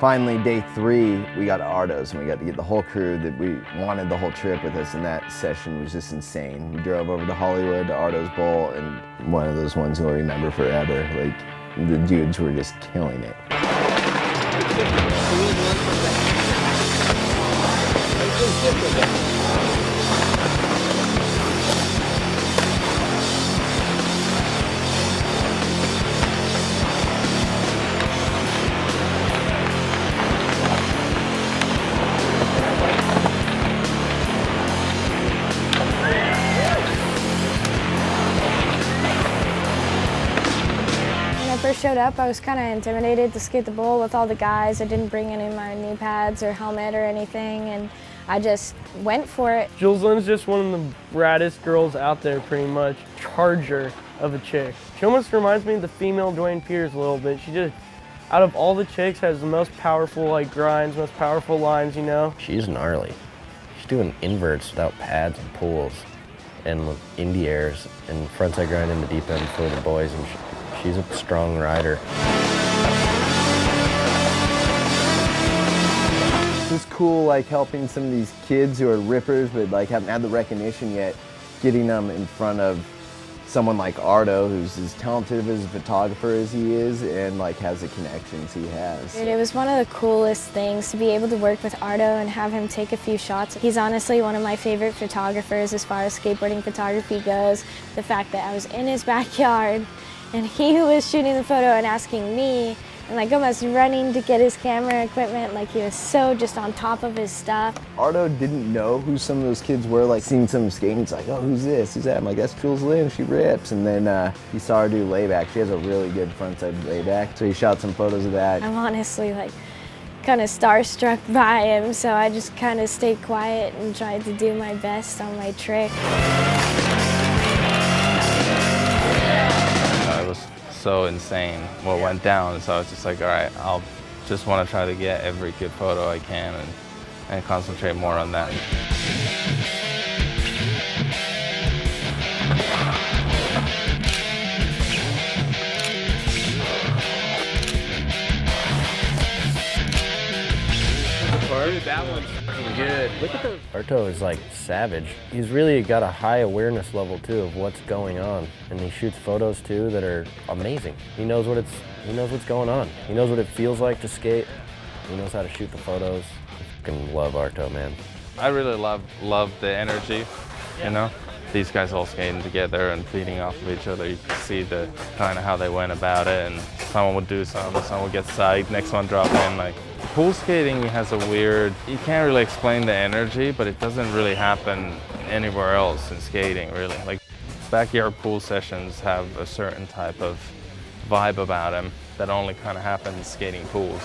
Finally, day 3, we got to Arto's, and we got to get the whole crew that we wanted the whole trip with us, and that session was just insane. We drove over to Hollywood to Arto's Bowl, and one of those ones you'll remember forever. Like, the dudes were just killing it. Showed up, I was kind of intimidated to skate the bowl with all the guys. I didn't bring any of my knee pads or helmet or anything, and I just went for it. Jules Lynn's just one of the raddest girls out there, pretty much. Charger of a chick. She almost reminds me of the female Dwayne Peters a little bit. She just, out of all the chicks, has the most powerful like grinds, most powerful lines, you know? She's gnarly. She's doing inverts without pads and pulls and indie airs and frontside grind in the deep end for the boys, and she's a strong rider. It's cool, like, helping some of these kids who are rippers but like haven't had the recognition yet, getting them in front of someone like Arto, who's as talented as a photographer as he is, and like has the connections he has. It was one of the coolest things to be able to work with Arto and have him take a few shots. He's honestly one of my favorite photographers as far as skateboarding photography goes. The fact that I was in his backyard and he was shooting the photo and asking me, and like almost running to get his camera equipment, like he was so just on top of his stuff. Arto didn't know who some of those kids were, like seeing some skating, he's like, oh, who's this, who's that? I'm like, that's Julz Lynn, she rips. And then he saw her do layback. She has a really good frontside layback, so he shot some photos of that. I'm honestly like kind of starstruck by him, so I just kind of stayed quiet and tried to do my best on my trick. It was so insane what went down, so I was just like, all right, I'll just want to try to get every good photo I can and concentrate more on that. That one's good. Look at the Arto is like savage. He's really got a high awareness level too of what's going on, and he shoots photos too that are amazing. He knows what's going on. He knows what it feels like to skate. He knows how to shoot the photos. I fucking love Arto, man. I really love the energy, you know. These guys all skating together and feeding off of each other. You can see the kind of how they went about it, and someone would do something, someone would get psyched, next one drop in. Like pool skating has a weird, you can't really explain the energy, but it doesn't really happen anywhere else in skating, really. Like backyard pool sessions have a certain type of vibe about them that only kind of happens in skating pools.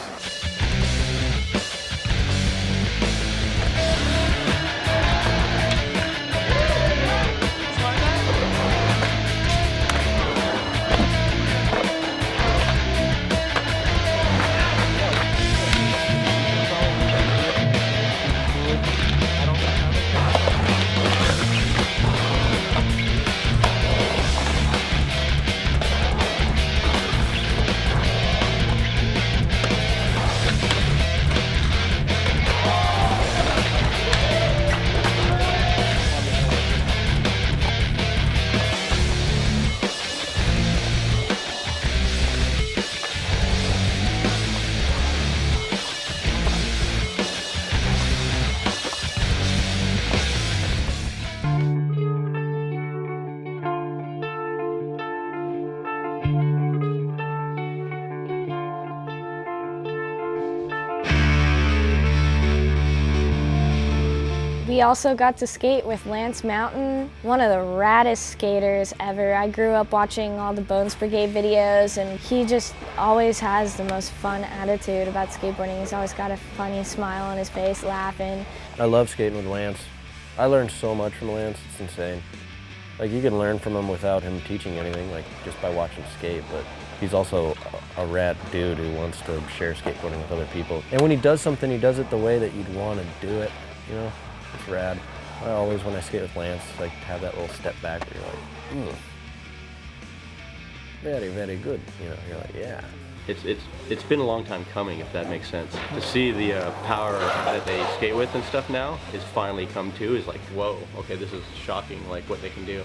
We also got to skate with Lance Mountain, one of the raddest skaters ever. I grew up watching all the Bones Brigade videos, and he just always has the most fun attitude about skateboarding. He's always got a funny smile on his face, laughing. I love skating with Lance. I learned so much from Lance, it's insane. Like you can learn from him without him teaching anything, like just by watching skate, but he's also a rad dude who wants to share skateboarding with other people. And when he does something, he does it the way that you'd want to do it, you know? It's rad. I always, when I skate with Lance, like have that little step back where you're like, very, very good. You know, you're like, yeah. it's been a long time coming, if that makes sense. To see the power that they skate with and stuff now is finally come to is like, whoa, okay, this is shocking, like what they can do.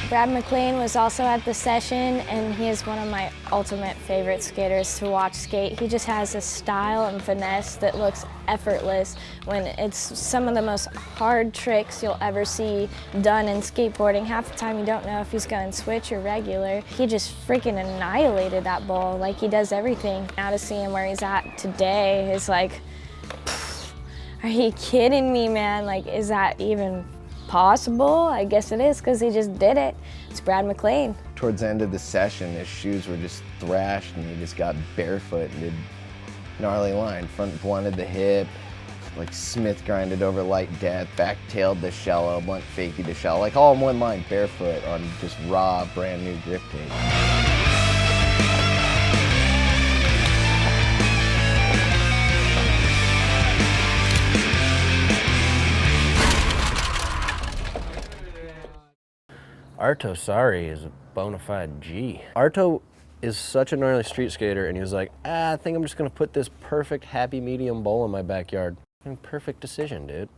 Brad Mcclain was also at the session, and he is one of my ultimate favorite skaters to watch skate. He just has a style and finesse that looks effortless when it's some of the most hard tricks you'll ever see done in skateboarding. Half the time you don't know if he's going switch or regular. He just freaking annihilated that bowl, like he does everything. Now to see him where he's at today is like, are you kidding me, man? Like, is that even possible? I guess it is, because he just did it. It's Brad Mcclain. Towards the end of the session, his shoes were just thrashed and he just got barefoot and did gnarly line. Front blunted the hip, like Smith grinded over light death, back tailed the shallow, blunt fakey the shallow, like all in one line, barefoot on just raw, brand new grip tape. Arto Saari is a bona fide G. Arto is such a gnarly street skater, and he was like, I think I'm just gonna put this perfect happy medium bowl in my backyard. Perfect decision, dude.